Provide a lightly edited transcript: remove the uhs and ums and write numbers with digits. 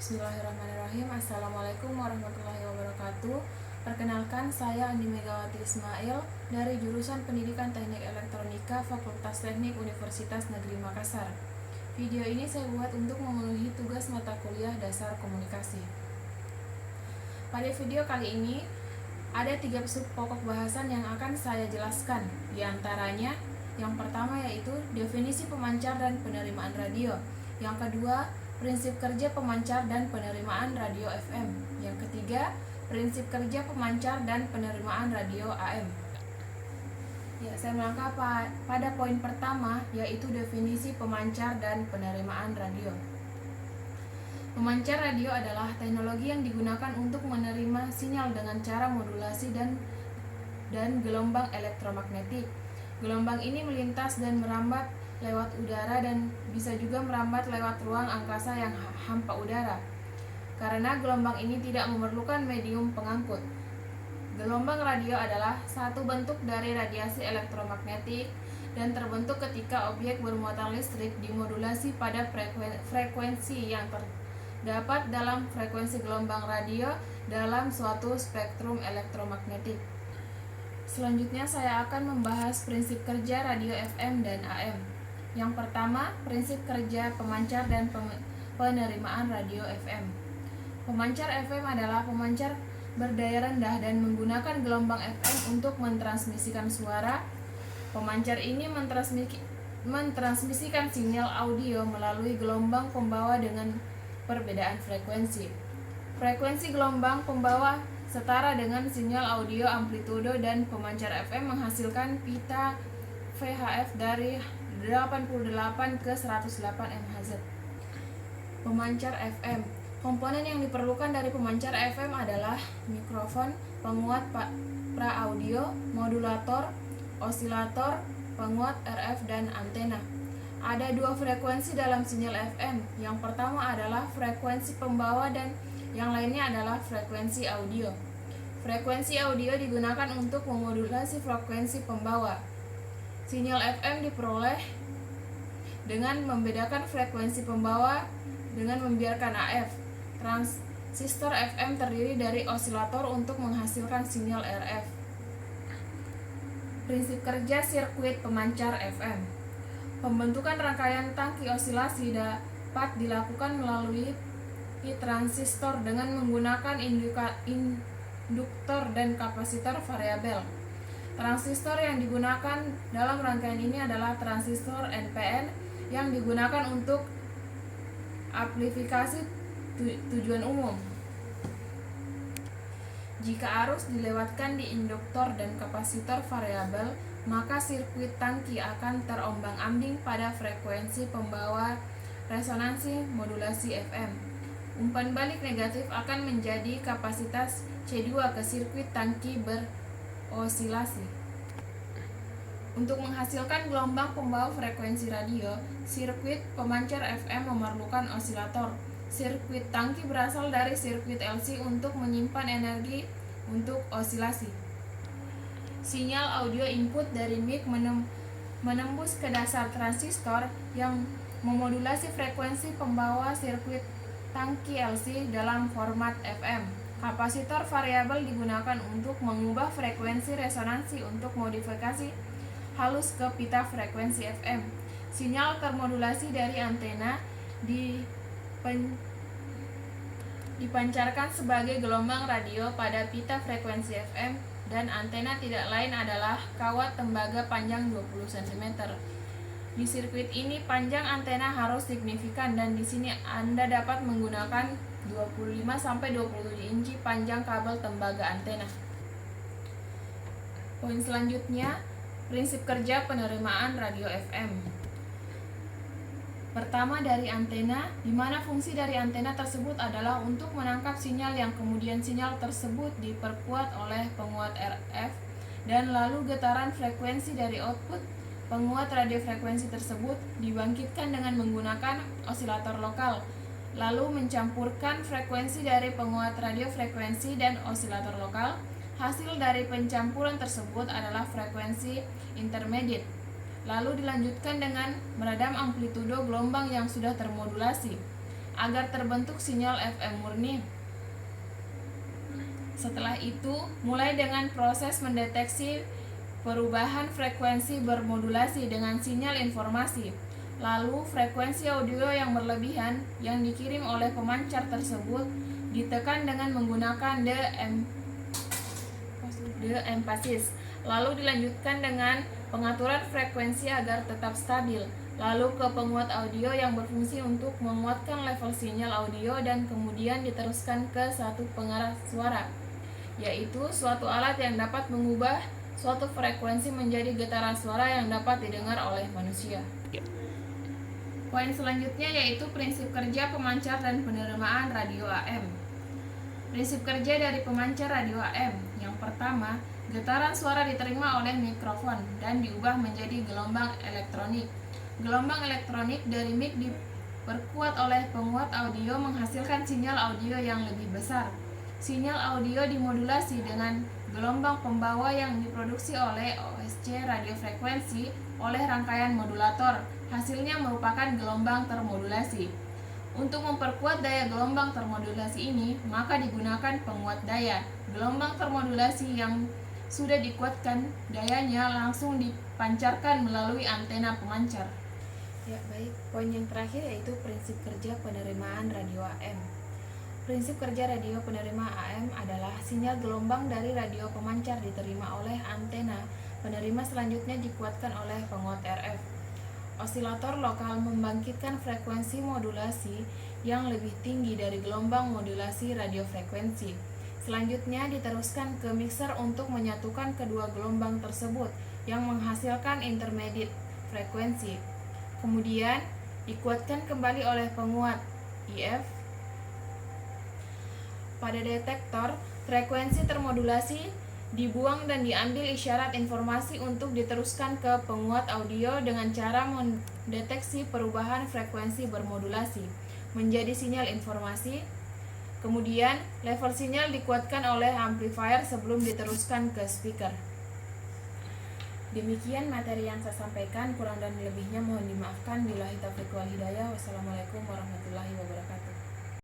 Bismillahirrahmanirrahim. Assalamualaikum warahmatullahi wabarakatuh. Perkenalkan, saya Andi Megawati Ismail dari jurusan Pendidikan Teknik Elektronika Fakultas Teknik Universitas Negeri Makassar. Video ini saya buat untuk memenuhi tugas mata kuliah dasar komunikasi. Pada video kali ini ada 3 sub pokok bahasan yang akan saya jelaskan. Di antaranya, yang pertama yaitu definisi pemancar dan penerimaan radio. Yang kedua, prinsip kerja pemancar dan penerimaan radio FM. Yang ketiga, prinsip kerja pemancar dan penerimaan radio AM. Saya melangkah pada poin pertama, yaitu definisi pemancar dan penerimaan radio. Pemancar radio adalah teknologi yang digunakan untuk menerima sinyal dengan cara modulasi dan gelombang elektromagnetik. Gelombang ini melintas dan merambat lewat udara dan bisa juga merambat lewat ruang angkasa yang hampa udara. Karena gelombang ini tidak memerlukan medium pengangkut. Gelombang radio adalah satu bentuk dari radiasi elektromagnetik dan terbentuk ketika objek bermuatan listrik dimodulasi pada frekuensi yang terdapat dalam frekuensi gelombang radio dalam suatu spektrum elektromagnetik. Selanjutnya saya akan membahas prinsip kerja radio FM dan AM. Yang pertama, prinsip kerja pemancar dan penerimaan radio FM. Pemancar FM adalah pemancar berdaya rendah dan menggunakan gelombang FM untuk mentransmisikan suara. Pemancar ini mentransmisikan sinyal audio melalui gelombang pembawa dengan perbedaan frekuensi. Frekuensi gelombang pembawa setara dengan sinyal audio amplitudo dan pemancar FM menghasilkan pita VHF dari 88 ke 108 MHz. Pemancar FM. Komponen yang diperlukan dari pemancar FM adalah mikrofon, penguat pra-audio, modulator, osilator, penguat RF, dan antena. Ada 2 frekuensi dalam sinyal FM. Yang pertama adalah frekuensi pembawa dan yang lainnya adalah frekuensi audio. Frekuensi audio digunakan untuk memodulasi frekuensi pembawa. Sinyal FM diperoleh dengan membedakan frekuensi pembawa dengan membiarkan AF. Transistor FM terdiri dari osilator untuk menghasilkan sinyal RF. Prinsip kerja sirkuit pemancar FM. Pembentukan rangkaian tangki osilasi dapat dilakukan melalui transistor dengan menggunakan induktor dan kapasitor variabel. Transistor yang digunakan dalam rangkaian ini adalah transistor NPN yang digunakan untuk amplifikasi tujuan umum. Jika arus dilewatkan di induktor dan kapasitor variabel, maka sirkuit tangki akan terombang-ambing pada frekuensi pembawa resonansi modulasi FM. Umpan balik negatif akan menjadi kapasitas C2 ke sirkuit tangki berosilasi. Untuk menghasilkan gelombang pembawa frekuensi radio, sirkuit pemancar FM memerlukan osilator. Sirkuit tangki berasal dari sirkuit LC untuk menyimpan energi untuk osilasi. Sinyal audio input dari mic menembus ke dasar transistor yang memodulasi frekuensi pembawa sirkuit tangki LC dalam format FM. Kapasitor variabel digunakan untuk mengubah frekuensi resonansi untuk modifikasi halus ke pita frekuensi FM. Sinyal termodulasi dari antena dipancarkan sebagai gelombang radio pada pita frekuensi FM, dan antena tidak lain adalah kawat tembaga panjang 20 cm. Di sirkuit ini panjang antena harus signifikan, dan di sini Anda dapat menggunakan 25-27 inci panjang kabel tembaga antena. Poin selanjutnya, prinsip kerja penerimaan radio FM. Pertama, dari antena, di mana fungsi dari antena tersebut adalah untuk menangkap sinyal yang kemudian sinyal tersebut diperkuat oleh penguat RF, dan lalu getaran frekuensi dari output penguat radiofrekuensi tersebut dibangkitkan dengan menggunakan osilator lokal, lalu mencampurkan frekuensi dari penguat radiofrekuensi dan osilator lokal. Hasil dari pencampuran tersebut adalah frekuensi intermediate. Lalu dilanjutkan dengan meredam amplitudo gelombang yang sudah termodulasi. agar terbentuk sinyal FM murni. Setelah itu, mulai dengan proses mendeteksi perubahan frekuensi bermodulasi dengan sinyal informasi. Lalu, frekuensi audio yang berlebihan yang dikirim oleh pemancar tersebut ditekan dengan menggunakan de-emphasis. Lalu dilanjutkan dengan pengaturan frekuensi agar tetap stabil. Lalu ke penguat audio yang berfungsi untuk menguatkan level sinyal audio dan kemudian diteruskan ke satu pengarah suara, yaitu suatu alat yang dapat mengubah suatu frekuensi menjadi getaran suara yang dapat didengar oleh manusia. Poin selanjutnya yaitu prinsip kerja pemancar dan penerimaan radio AM. Prinsip kerja dari pemancar radio AM. Yang pertama, getaran suara diterima oleh mikrofon dan diubah menjadi gelombang elektronik. Gelombang elektronik dari mic diperkuat oleh penguat audio menghasilkan sinyal audio yang lebih besar. Sinyal audio dimodulasi dengan gelombang pembawa yang diproduksi oleh OSC radiofrekuensi oleh rangkaian modulator. Hasilnya merupakan gelombang termodulasi. Untuk memperkuat daya gelombang termodulasi ini, maka digunakan penguat daya. Gelombang termodulasi yang sudah dikuatkan dayanya langsung dipancarkan melalui antena pemancar. Ya, baik. Poin yang terakhir yaitu prinsip kerja penerimaan radio AM. Prinsip kerja radio penerima AM adalah sinyal gelombang dari radio pemancar diterima oleh antena penerima, selanjutnya dikuatkan oleh penguat RF. Osilator lokal membangkitkan frekuensi modulasi yang lebih tinggi dari gelombang modulasi radiofrekuensi. Selanjutnya diteruskan ke mixer untuk menyatukan kedua gelombang tersebut yang menghasilkan intermediate frekuensi. Kemudian dikuatkan kembali oleh penguat IF. Pada detektor, frekuensi termodulasi dibuang dan diambil isyarat informasi untuk diteruskan ke penguat audio dengan cara mendeteksi perubahan frekuensi bermodulasi menjadi sinyal informasi. Kemudian, level sinyal dikuatkan oleh amplifier sebelum diteruskan ke speaker. Demikian materi yang saya sampaikan, kurang dan lebihnya mohon dimaafkan. Billahi taufiq wal hidayah. Wassalamualaikum warahmatullahi wabarakatuh.